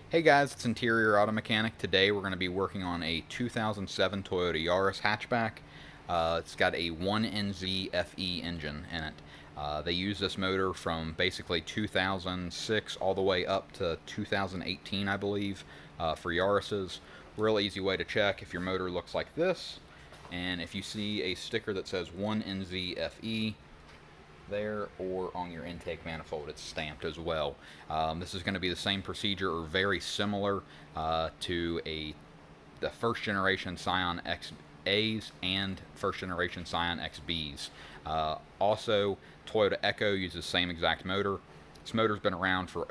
Hey guys, it's Interior Auto Mechanic. Today we're going to be working on a 2007 Toyota Yaris hatchback. It's got a 1NZ-FE engine in it. They use this motor from basically 2006 all the way up to 2018, I believe, for Yaris's. Real easy way to check if your motor looks like this, and if you see a sticker that says 1NZ-FE, there, or on your intake manifold it's stamped as well. This is going to be the same procedure or very similar to the first generation Scion XAs and first generation Scion XBs. Also, Toyota Echo uses the same exact motor. This motor's been around for,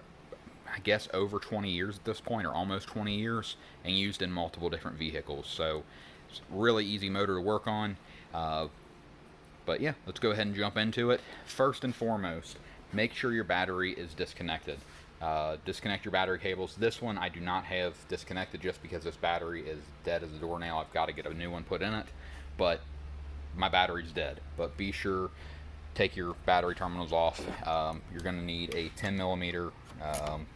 I guess, over 20 years at this point, or almost 20 years, and used in multiple different vehicles. So it's a really easy motor to work on. But yeah, let's go ahead and jump into it. First and foremost, make sure your battery is disconnected. Disconnect your battery cables. This one I do not have disconnected just because this battery is dead as a doornail. I've got to get a new one put in it, but my battery's dead. But be sure, take your battery terminals off. You're going to need a 10 millimeter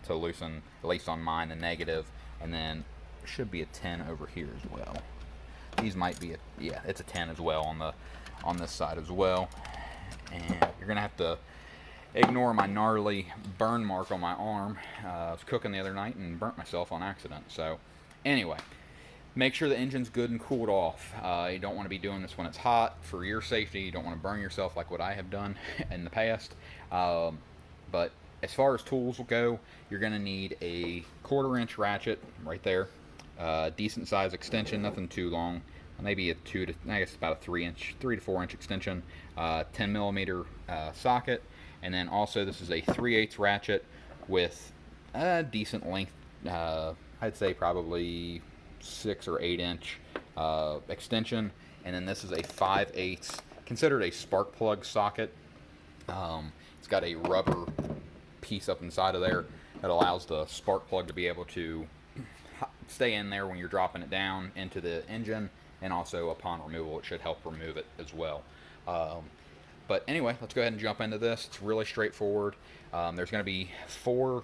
to loosen, at least on mine, the negative, and then there should be a 10 over here as well. These might be yeah, it's a 10 as well on this side as well. And you're gonna have to ignore my gnarly burn mark on my arm. I was cooking the other night and burnt myself on accident. So anyway, make sure the engine's good and cooled off. You don't want to be doing this when it's hot for your safety. You don't want to burn yourself like what I have done in the past. But as far as tools will go, you're going to need a 1/4-inch ratchet right there. Decent size extension, nothing too long. Maybe I guess about a 3 to 4 inch extension. 10 millimeter socket, and then also this is a 3/8 ratchet with a decent length. I'd say probably 6 or 8 inch extension, and then this is a 5/8, considered a spark plug socket. It's got a rubber piece up inside of there that allows the spark plug to be able to stay in there when you're dropping it down into the engine, and also upon removal it should help remove it as well. But anyway, let's go ahead and jump into this. It's really straightforward. There's going to be 4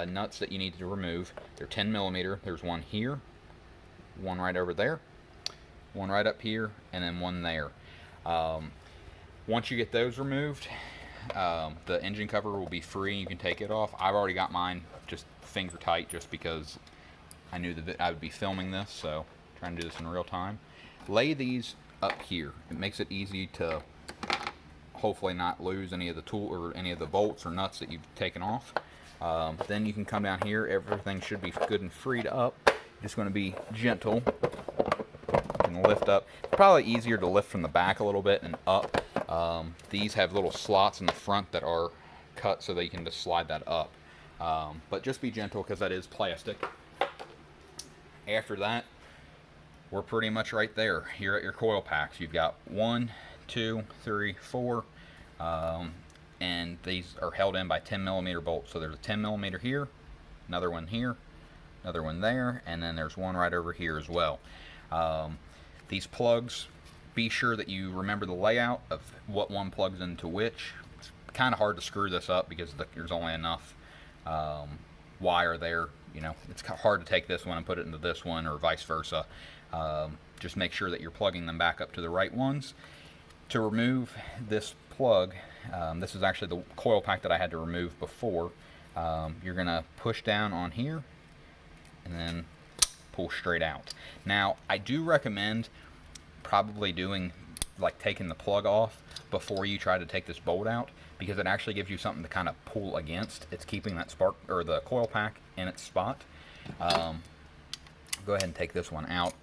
nuts that you need to remove. They're 10 millimeter. There's one here, one right over there, one right up here, and then one there. Once you get those removed, the engine cover will be free. You can take it off. I've already got mine just finger tight just because I knew that I would be filming this, so I'm trying to do this in real time. Lay these up here. It makes it easy to hopefully not lose any of the tool or any of the bolts or nuts that you've taken off. Then you can come down here. Everything should be good and freed up. Just going to be gentle. You can lift up. Probably easier to lift from the back a little bit and up. These have little slots in the front that are cut so that you can just slide that up. But just be gentle because that is plastic. After that, we're pretty much right there. You're at your coil packs. You've got 1, 2, 3, 4, and these are held in by 10 millimeter bolts. So there's a 10 millimeter here, another one here, another one there, and then there's one right over here as well. These plugs, be sure that you remember the layout of what one plugs into which. It's kind of hard to screw this up because there's only enough wire there. You know, it's hard to take this one and put it into this one, or vice versa. Just make sure that you're plugging them back up to the right ones. To remove this plug, this is actually the coil pack that I had to remove before. You're going to push down on here and then pull straight out. Now, I do recommend probably doing, like, taking the plug off before you try to take this bolt out, because it actually gives you something to kind of pull against. It's keeping that spark or the coil pack in its spot. Go ahead and take this one out.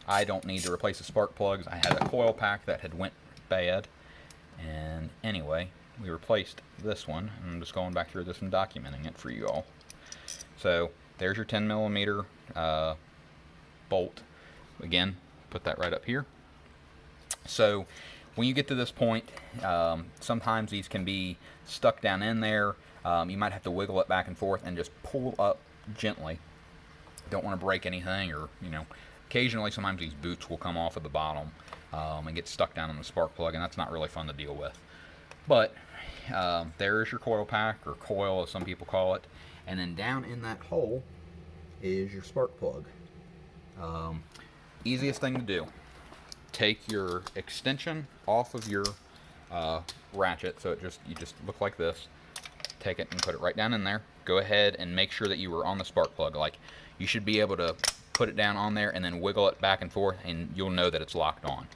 I don't need to replace the spark plugs. I had a coil pack that had went bad, and anyway, we replaced this one. I'm just going back through this and documenting it for you all. So there's your 10 millimeter bolt. Again, put that right up here. So when you get to this point, sometimes these can be stuck down in there. You might have to wiggle it back and forth and just pull up gently. Don't want to break anything, or, you know, occasionally sometimes these boots will come off at the bottom and get stuck down in the spark plug, and that's not really fun to deal with. But there is your coil pack, or coil as some people call it. And then down in that hole is your spark plug. Easiest thing to do, take your extension off of your ratchet, so you just look like this. Take it and put it right down in there. Go ahead and make sure that you are on the spark plug. Like, you should be able to put it down on there and then wiggle it back and forth, and you'll know that it's locked on.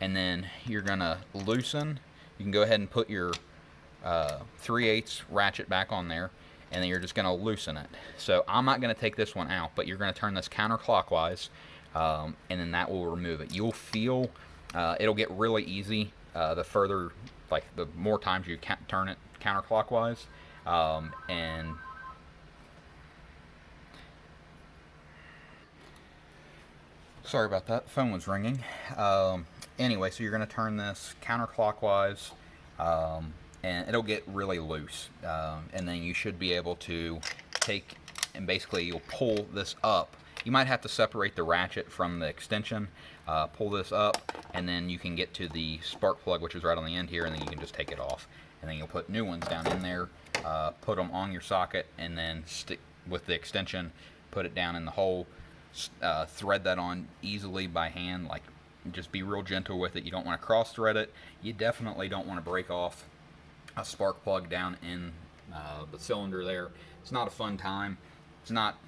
And then you're gonna loosen. You can go ahead and put your 3/8 ratchet back on there, and then you're just gonna loosen it. So I'm not gonna take this one out, but you're gonna turn this counterclockwise, and then that will remove it. You'll feel it'll get really easy the further, like the more times you turn it counterclockwise, and sorry about that, the phone was ringing. Anyway, so you're going to turn this counterclockwise, and it'll get really loose, and then you should be able to take and basically you'll pull this up. You might have to separate the ratchet from the extension, pull this up, and then you can get to the spark plug, which is right on the end here, and then you can just take it off. And then you'll put new ones down in there, put them on your socket, and then stick with the extension, put it down in the hole, thread that on easily by hand. Like, just be real gentle with it. You don't want to cross thread it. You definitely don't want to break off a spark plug down in the cylinder there. It's not a fun time. It's not,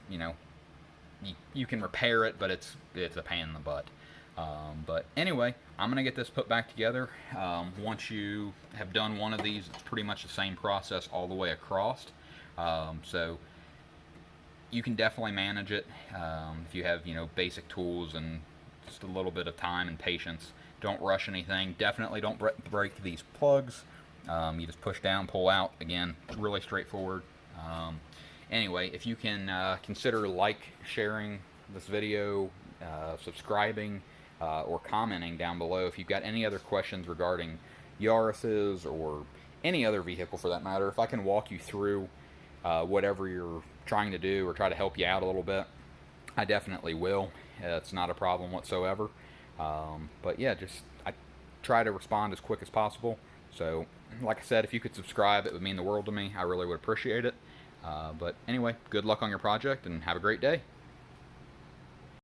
you can repair it, but it's a pain in the butt. But anyway, I'm going to get this put back together. Once you have done one of these, it's pretty much the same process all the way across. So you can definitely manage it if you have, basic tools and just a little bit of time and patience. Don't rush anything. Definitely don't break these plugs. You just push down, pull out. Again, really straightforward. Anyway, if you can consider sharing this video, subscribing, or commenting down below if you've got any other questions regarding Yaris's or any other vehicle for that matter. If I can walk you through whatever you're trying to do or try to help you out a little bit, I definitely will. It's not a problem whatsoever. But yeah, I try to respond as quick as possible. So, like I said, if you could subscribe, it would mean the world to me. I really would appreciate it. But anyway, good luck on your project and have a great day.